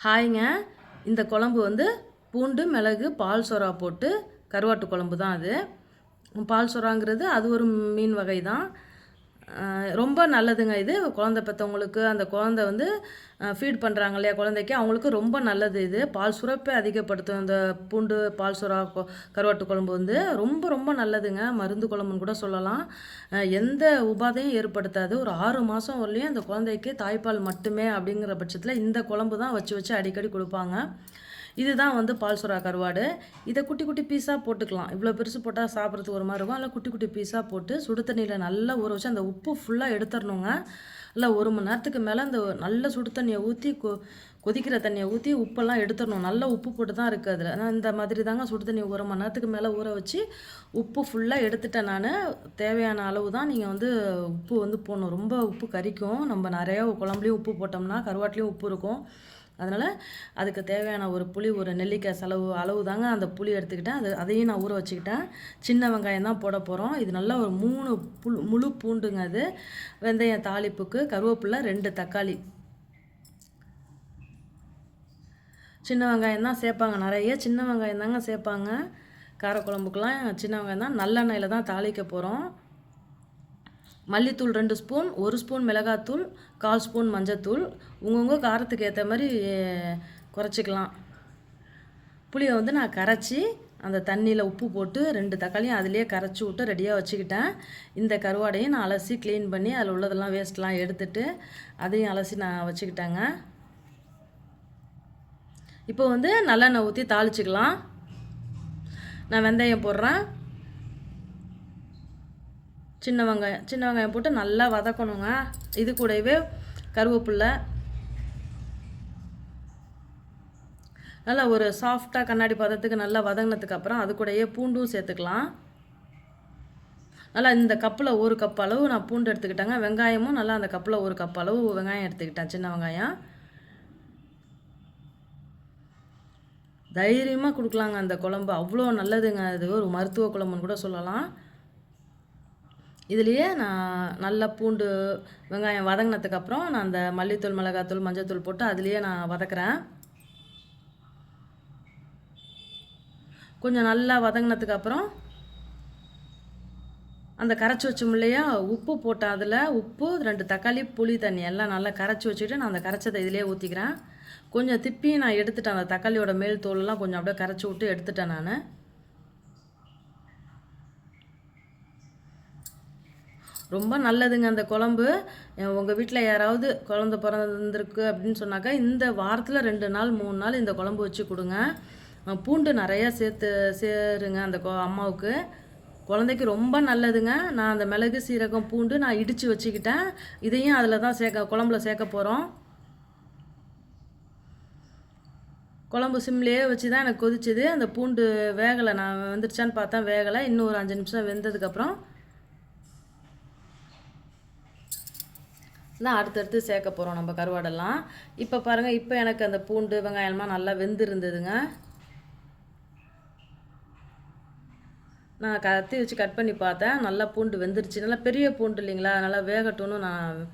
ஹாய்ங்க. இந்த குழம்பு வந்து பூண்டு, மிளகு, பால் சொரா போட்டு கருவாட்டு குழம்பு தான் அது. பால் சொராங்கிறது அது ஒரு மீன் வகை தான். ரொம்ப நல்லதுங்க இது. குழந்தை பெற்றவங்களுக்கு, அந்த குழந்தை வந்து ஃபீட் பண்ணுறாங்க இல்லையா குழந்தைக்கு, அவங்களுக்கு ரொம்ப நல்லது இது. பால் சுரப்பை அதிகப்படுத்தும். இந்த பூண்டு, பால் சுறா கருவாட்டு குழம்பு வந்து ரொம்ப ரொம்ப நல்லதுங்க. மருந்து குழம்புன்னு கூட சொல்லலாம். எந்த உபாதையும் ஏற்படுத்தாது. ஒரு 6 மாதம் வரலையும் அந்த குழந்தைக்கு தாய்ப்பால் மட்டுமே அப்படிங்கிற பட்சத்தில் இந்த குழம்பு தான் வச்சு வச்சு அடிக்கடி கொடுப்பாங்க. இதுதான் வந்து பால் சுறா கருவாடு. இதை குட்டி குட்டி பீஸாக போட்டுக்கலாம். இவ்வளோ பெருசு போட்டால் சாப்பிட்றதுக்கு ஒரு மாதிரி இருக்கும். அதில் குட்டி குட்டி பீஸாக போட்டு சுடு தண்ணியில் நல்லா ஊற வச்சு அந்த உப்பு ஃபுல்லாக எடுத்துடணுங்க. இல்லை 1 மணி நேரத்துக்கு மேலே அந்த நல்ல சுடு தண்ணியை ஊற்றி கொதிக்கிற தண்ணியை ஊற்றி உப்பெல்லாம் எடுத்துடணும். நல்ல உப்பு போட்டு தான் இருக்குது அதில். ஆனால் இந்த மாதிரி தாங்க சுடு தண்ணி 1 மணி நேரத்துக்கு மேலே ஊற வச்சு உப்பு ஃபுல்லாக எடுத்துட்டேன் நான். தேவையான அளவு தான் நீங்கள் வந்து உப்பு வந்து போடணும். ரொம்ப உப்பு கரிக்கும். நம்ம நிறையா குழம்புலையும் உப்பு போட்டோம்னா கருவாட்டிலையும் உப்பு இருக்கும். அதனால் அதுக்கு தேவையான ஒரு புளி, ஒரு நெல்லிக்காய் அளவு தாங்க அந்த புளி எடுத்துக்கிட்டேன். அதையும் நான் ஊற வச்சுக்கிட்டேன். சின்ன வெங்காயம் தான் போட போகிறோம். இது நல்லா ஒரு 3 முழு பூண்டுங்க அது. வெந்தயம் தாளிப்புக்கு, கருவேப்பிலை, 2 தக்காளி. சின்ன வெங்காயம் தான் சேர்ப்பாங்க. நிறைய சின்ன வெங்காயம் தாங்க சேர்ப்பாங்க. காரக்குழம்புக்கெலாம் சின்ன வெங்காயம் தான். நல்லெண்ணெயில் தான் தாளிக்க போகிறோம். மல்லித்தூள் 2 ஸ்பூன், 1 ஸ்பூன் மிளகாத்தூள், 1/4 ஸ்பூன் மஞ்சத்தூள். உங்கவுங்க காரத்துக்கு ஏற்ற மாதிரி குறைச்சிக்கலாம். புளியை வந்து நான் கரைச்சி அந்த தண்ணியில் உப்பு போட்டு 2 தக்காளியும் அதிலே கரைச்சி விட்டு ரெடியாக வச்சுக்கிட்டேன். இந்த கருவாடையும் நான் அலசி க்ளீன் பண்ணி அதில் உள்ளதெல்லாம் வேஸ்ட்லாம் எடுத்துட்டு அதையும் அலசி நான் வச்சுக்கிட்டேங்க. இப்போ வந்து நல்லெண்ணெய் ஊற்றி தாளிச்சிக்கலாம். நான் வெந்தயம் போடுறேன். சின்ன வெங்காயம் போட்டு நல்லா வதக்கணுங்க. இது கூடவே கருவேப்பில்லை நல்லா ஒரு சாஃப்டாக கண்ணாடி பதத்துக்கு நல்லா வதங்கினதுக்கு அப்புறம் அது கூடயே பூண்டும் சேர்த்துக்கலாம். நல்லா இந்த கப்பில் 1 கப் அளவு நான் பூண்டு எடுத்துக்கிட்டேங்க. வெங்காயமும் நல்லா அந்த கப்பில் 1 கப் அளவு வெங்காயம் எடுத்துக்கிட்டேன், சின்ன வெங்காயம். தைரியமாக கொடுக்கலாங்க அந்த குழம்பு. அவ்வளோ நல்லதுங்க. அது ஒரு மருத்துவ குழம்புன்னு கூட சொல்லலாம். இதுலேயே நான் நல்லா பூண்டு வெங்காயம் வதங்கினதுக்கப்புறம் நான் அந்த மல்லித்தூள், மிளகாத்தூள், மஞ்சத்தூள் போட்டு அதுலேயே நான் வதக்குறேன். கொஞ்சம் நல்லா வதங்கினதுக்கப்புறம் அந்த கரைச்சி வச்சோம் இல்லையா, உப்பு போட்டேன். அதில் உப்பு, 2 தக்காளி, புளி தண்ணி எல்லாம் நல்லா கரைச்சி வச்சுட்டு நான் அந்த கரைச்சதை இதிலே ஊற்றிக்கிறேன். கொஞ்சம் திப்பி நான் எடுத்துட்டேன். அந்த தக்காளியோட மேல் தோலெல்லாம் கொஞ்சம் அப்படியே கரைச்சி விட்டு எடுத்துட்டேன் நான். ரொம்ப நல்லதுங்க அந்த குழம்பு. உங்கள் வீட்டில் யாராவது குழந்த பிறந்திருக்கு அப்படின்னு சொன்னாக்கா இந்த வாரத்தில் 2 நாள் 3 நாள் இந்த குழம்பு வச்சு கொடுங்க. பூண்டு நிறையா சேருங்க அந்த அம்மாவுக்கு. குழந்தைக்கு ரொம்ப நல்லதுங்க. நான் அந்த மிளகு, சீரகம், பூண்டு நான் இடித்து வச்சுக்கிட்டேன். இதையும் அதில் தான் குழம்புல சேர்க்க போகிறோம். குழம்பு சிம்லேயே வச்சு தான் எனக்கு கொதிச்சுது. அந்த பூண்டு வேகலை. நான் வெந்துருச்சான்னு பார்த்தேன், வேகலை. இன்னும் ஒரு 5 நிமிஷம் வெந்ததுக்கப்புறம் தான் அடுத்தடுத்து சேர்க்க போகிறோம் நம்ம கருவாடெல்லாம். இப்போ பாருங்கள், இப்போ எனக்கு அந்த பூண்டு வெங்காயம்லாம் நல்லா வெந்திருந்ததுங்க. நான் கத்தி வச்சு கட் பண்ணி பார்த்தேன். நல்லா பூண்டு வெந்துருச்சு. நல்லா பெரிய பூண்டு இல்லைங்களா, நல்லா வேகட்டும்னு நான்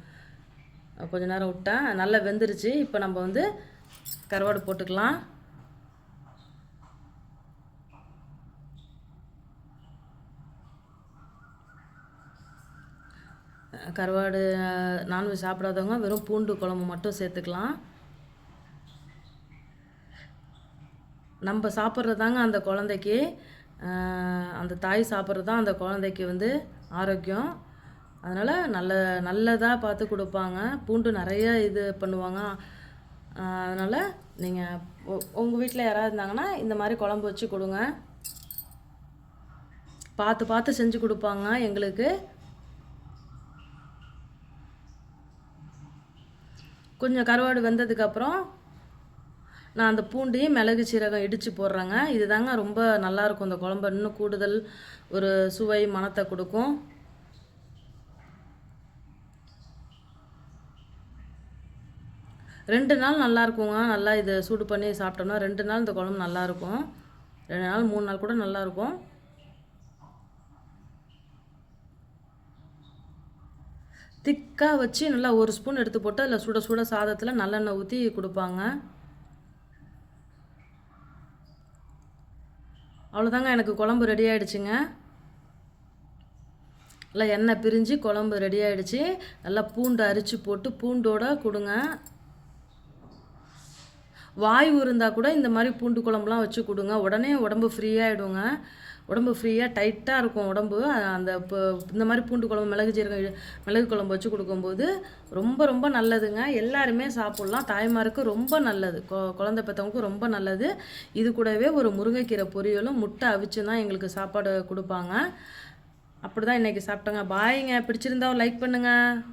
கொஞ்ச நேரம் விட்டேன். நல்லா வெந்துருச்சு. இப்போ நம்ம வந்து கருவாடு போட்டுக்கலாம். கருவாடு நான்வெஜ் சாப்பிடாதவங்க வெறும் பூண்டு குழம்பு மட்டும் சேர்த்துக்கலாம். நம்ம சாப்பிட்றதாங்க அந்த குழந்தைக்கு, அந்த தாய் சாப்பிட்றது தான் அந்த குழந்தைக்கு வந்து ஆரோக்கியம். அதனால் நல்லதாக பார்த்து கொடுப்பாங்க. பூண்டு நிறைய இது பண்ணுவாங்க. அதனால் நீங்கள் உங்கள் வீட்டில் யாராவது இருந்தாங்கன்னா இந்த மாதிரி குழம்பு வச்சு கொடுங்க. பார்த்து பார்த்து செஞ்சு கொடுப்பாங்க எங்களுக்கு. கொஞ்சம் கருவாடு வெந்ததுக்கப்புறம் நான் அந்த பூண்டையும் மிளகு, சீரகம் இடித்து போடுறேங்க. இது தாங்க ரொம்ப நல்லாயிருக்கும். இந்த குழம்பு இன்னும் கூடுதல் ஒரு சுவை, மணத்தை கொடுக்கும். ரெண்டு நாள் நல்லாயிருக்குங்க. நல்லா இதை சூடு பண்ணி சாப்பிட்டோம்னா 2 நாள் இந்த குழம்பு நல்லாயிருக்கும். 2 நாள் 3 நாள் கூட நல்லாயிருக்கும். திக்காக வச்சு நல்லா 1 ஸ்பூன் எடுத்து போட்டு அதில் சுட சுட சாதத்தில் நல்லெண்ணெய் ஊற்றி கொடுப்பாங்க. அவ்வளோதாங்க, எனக்கு குழம்பு ரெடி ஆகிடுச்சுங்க. நல்லா எண்ணெய் பிரிஞ்சு குழம்பு ரெடி ஆகிடுச்சு. நல்லா பூண்டு அரிச்சு போட்டு பூண்டோடு கொடுங்க. வாய்வு இருந்தால் கூட இந்த மாதிரி பூண்டு குழம்புலாம் வச்சு கொடுங்க. உடனே உடம்பு ஃப்ரீயாகிடுங்க. உடம்பு ஃப்ரீயாக டைட்டாக இருக்கும் உடம்பு. அந்த இப்போ இந்த மாதிரி பூண்டு குழம்பு மிளகு குழம்பு வச்சு கொடுக்கும்போது ரொம்ப ரொம்ப நல்லதுங்க. எல்லாருமே சாப்பிட்லாம். தாய்மாருக்கு ரொம்ப நல்லது, குழந்தை பெற்றவங்களுக்கு ரொம்ப நல்லது. இது கூடவே ஒரு முருங்கைக்கீரை பொரியலும் முட்டை அவிச்சு தான் எங்களுக்கு சாப்பாடு கொடுப்பாங்க. அப்படி தான் இன்றைக்கி சாப்பிட்டோங்க. பாய்ங்க. பிடிச்சிருந்தா லைக் பண்ணுங்கள்.